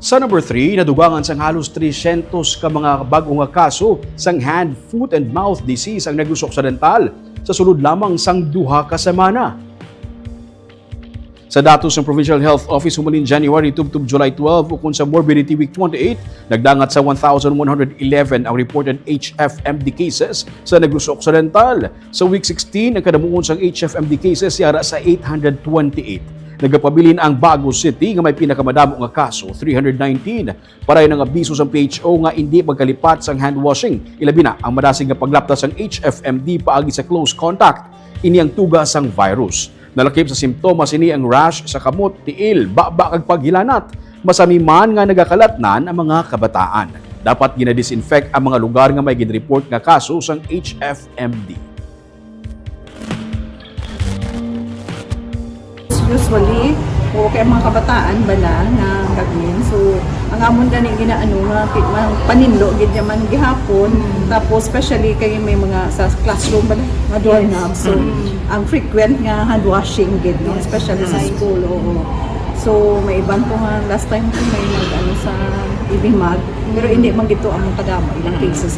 Sa number 3, nadugangan sang halos 300 ka mga bagong nga kaso sang hand, foot and mouth disease ang Negros Occidental sa sulod lamang sang duha ka semana. Sa datos ng Provincial Health Office humalin January tubtub July 12 ukon sa Morbidity Week 28, nagdangat sa 1,111 ang reported HFMD cases sa Negros Occidental. Sa week 16, ang kadamuon sang HFMD cases yara sa 828. Nagapabilin ang Bago City nga may pinakamadamo nga kaso, 319. Paray ng abiso sa PHO nga hindi magkalipat sang hand washing. Ilabi na ang madasig nga paglaptas sang HFMD paagi sa close contact. Ini ang tuga sang virus. Nalakip sa simptomas ini ang rash sa kamot, tiil, baba kag paghilanat. Masami man nga nagakalatnan ang mga kabataan. Dapat gina-disinfect ang mga lugar nga may gin-report nga kaso sang HFMD. Usually, kay mga kabataan bala nga gagawin. So, ang amon gani ginaano nga paninlo gid man gihapon. Tapos especially kay may mga sa classroom bala nga doorknob. So, ang frequent nga hand washing gid no, especially sa school. So, may iban ko nga last time ko may nag-ano sa ibing mag, pero hindi man gito ang kadama ilang cases.